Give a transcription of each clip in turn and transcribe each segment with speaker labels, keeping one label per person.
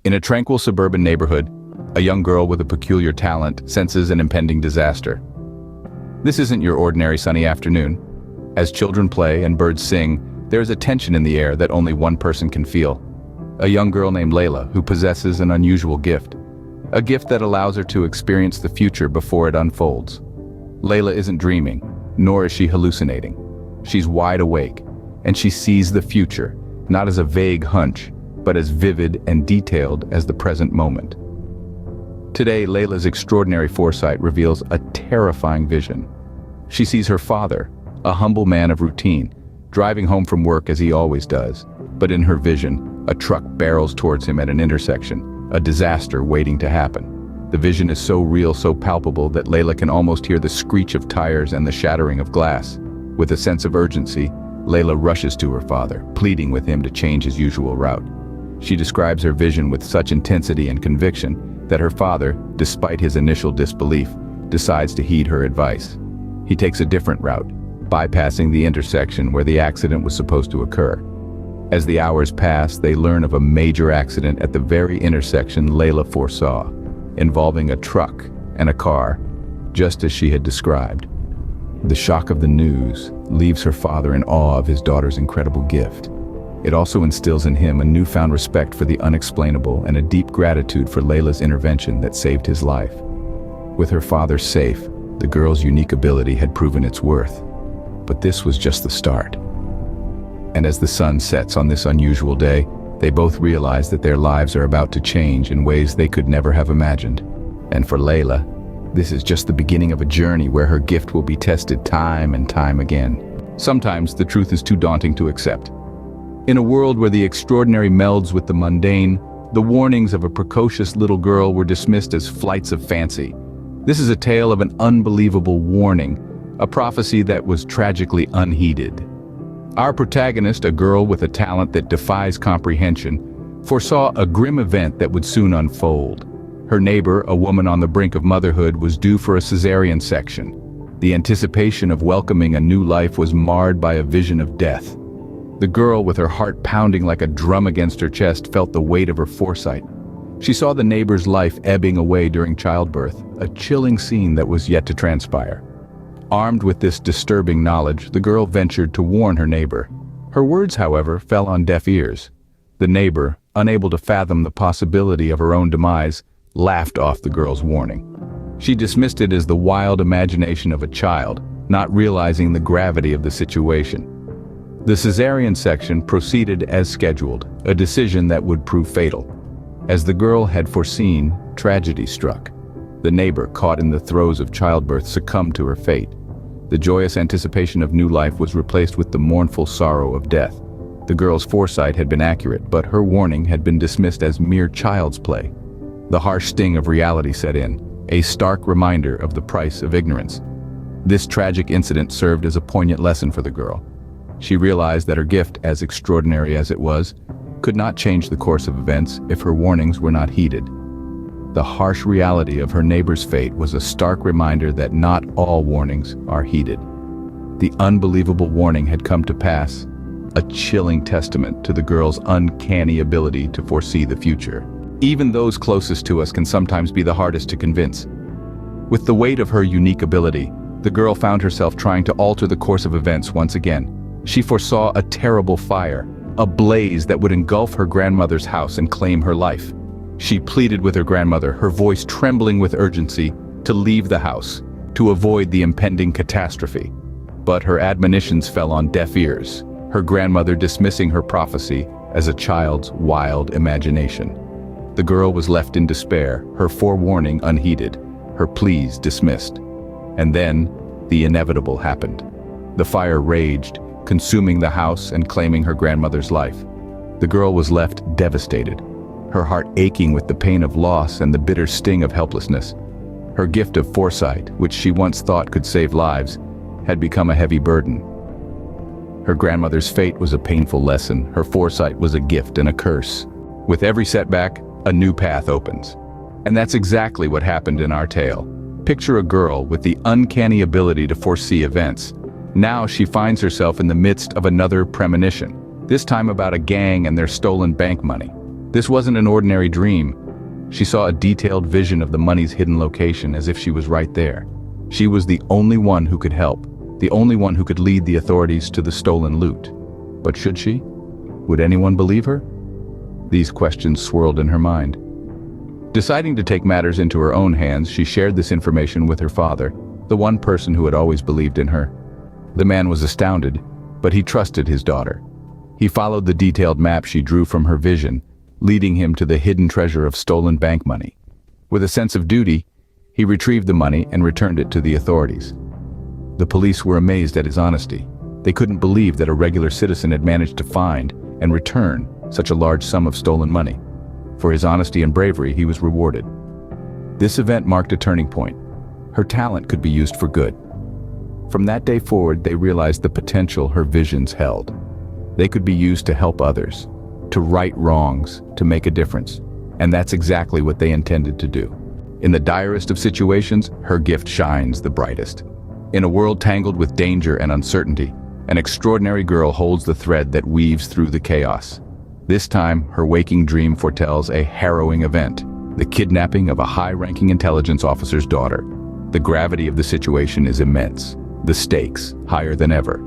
Speaker 1: In a tranquil suburban neighborhood, a young girl with a peculiar talent senses an impending disaster. This isn't your ordinary sunny afternoon. As children play and birds sing, there is a tension in the air that only one person can feel. A young girl named Layla who possesses an unusual gift. A gift that allows her to experience the future before it unfolds. Layla isn't dreaming, nor is she hallucinating. She's wide awake, and she sees the future, not as a vague hunch, but as vivid and detailed as the present moment. Today, Layla's extraordinary foresight reveals a terrifying vision. She sees her father, a humble man of routine, driving home from work as he always does. But in her vision, a truck barrels towards him at an intersection, a disaster waiting to happen. The vision is so real, so palpable that Layla can almost hear the screech of tires and the shattering of glass. With a sense of urgency, Layla rushes to her father, pleading with him to change his usual route. She describes her vision with such intensity and conviction that her father, despite his initial disbelief, decides to heed her advice. He takes a different route, bypassing the intersection where the accident was supposed to occur. As the hours pass, they learn of a major accident at the very intersection Layla foresaw, involving a truck and a car, just as she had described. The shock of the news leaves her father in awe of his daughter's incredible gift. It also instills in him a newfound respect for the unexplainable and a deep gratitude for Layla's intervention that saved his life. With her father safe, the girl's unique ability had proven its worth. But this was just the start. And as the sun sets on this unusual day, they both realize that their lives are about to change in ways they could never have imagined. And for Layla, this is just the beginning of a journey where her gift will be tested time and time again. Sometimes the truth is too daunting to accept. In a world where the extraordinary melds with the mundane, the warnings of a precocious little girl were dismissed as flights of fancy. This is a tale of an unbelievable warning, a prophecy that was tragically unheeded. Our protagonist, a girl with a talent that defies comprehension, foresaw a grim event that would soon unfold. Her neighbor, a woman on the brink of motherhood, was due for a cesarean section. The anticipation of welcoming a new life was marred by a vision of death. The girl, with her heart pounding like a drum against her chest, felt the weight of her foresight. She saw the neighbor's life ebbing away during childbirth, a chilling scene that was yet to transpire. Armed with this disturbing knowledge, the girl ventured to warn her neighbor. Her words, however, fell on deaf ears. The neighbor, unable to fathom the possibility of her own demise, laughed off the girl's warning. She dismissed it as the wild imagination of a child, not realizing the gravity of the situation. The cesarean section proceeded as scheduled, a decision that would prove fatal. As the girl had foreseen, tragedy struck. The neighbor, caught in the throes of childbirth, succumbed to her fate. The joyous anticipation of new life was replaced with the mournful sorrow of death. The girl's foresight had been accurate, but her warning had been dismissed as mere child's play. The harsh sting of reality set in, a stark reminder of the price of ignorance. This tragic incident served as a poignant lesson for the girl. She realized that her gift, as extraordinary as it was, could not change the course of events if her warnings were not heeded. The harsh reality of her neighbor's fate was a stark reminder that not all warnings are heeded. The unbelievable warning had come to pass, a chilling testament to the girl's uncanny ability to foresee the future. Even those closest to us can sometimes be the hardest to convince. With the weight of her unique ability, the girl found herself trying to alter the course of events once again. She foresaw a terrible fire, a blaze that would engulf her grandmother's house and claim her life. She pleaded with her grandmother, her voice trembling with urgency, to leave the house, to avoid the impending catastrophe. But her admonitions fell on deaf ears, her grandmother dismissing her prophecy as a child's wild imagination. The girl was left in despair, her forewarning unheeded, her pleas dismissed. And then, the inevitable happened. The fire raged, consuming the house and claiming her grandmother's life. The girl was left devastated, her heart aching with the pain of loss and the bitter sting of helplessness. Her gift of foresight, which she once thought could save lives, had become a heavy burden. Her grandmother's fate was a painful lesson, her foresight was a gift and a curse. With every setback, a new path opens. And that's exactly what happened in our tale. Picture a girl with the uncanny ability to foresee events. Now she finds herself in the midst of another premonition, this time about a gang and their stolen bank money. This wasn't an ordinary dream. She saw a detailed vision of the money's hidden location as if she was right there. She was the only one who could help, the only one who could lead the authorities to the stolen loot. But should she? Would anyone believe her? These questions swirled in her mind. Deciding to take matters into her own hands, she shared this information with her father, the one person who had always believed in her. The man was astounded, but he trusted his daughter. He followed the detailed map she drew from her vision, leading him to the hidden treasure of stolen bank money. With a sense of duty, he retrieved the money and returned it to the authorities. The police were amazed at his honesty. They couldn't believe that a regular citizen had managed to find and return such a large sum of stolen money. For his honesty and bravery, he was rewarded. This event marked a turning point. Her talent could be used for good. From that day forward, they realized the potential her visions held. They could be used to help others, to right wrongs, to make a difference. And that's exactly what they intended to do. In the direst of situations, her gift shines the brightest. In a world tangled with danger and uncertainty, an extraordinary girl holds the thread that weaves through the chaos. This time, her waking dream foretells a harrowing event, the kidnapping of a high-ranking intelligence officer's daughter. The gravity of the situation is immense, the stakes higher than ever.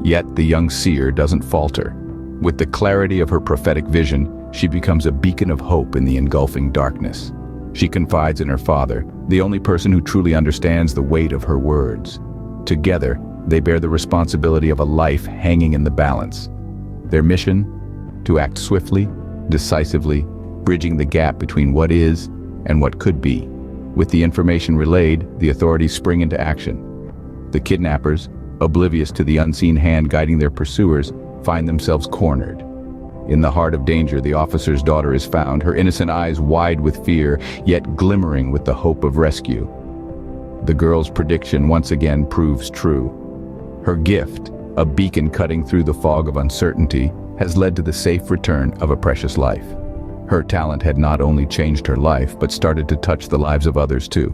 Speaker 1: Yet the young seer doesn't falter. With the clarity of her prophetic vision, she becomes a beacon of hope in the engulfing darkness. She confides in her father, the only person who truly understands the weight of her words. Together, they bear the responsibility of a life hanging in the balance. Their mission? To act swiftly, decisively, bridging the gap between what is and what could be. With the information relayed, the authorities spring into action. The kidnappers, oblivious to the unseen hand guiding their pursuers, find themselves cornered. In the heart of danger, the officer's daughter is found, her innocent eyes wide with fear, yet glimmering with the hope of rescue. The girl's prediction once again proves true. Her gift, a beacon cutting through the fog of uncertainty, has led to the safe return of a precious life. Her talent had not only changed her life, but started to touch the lives of others too.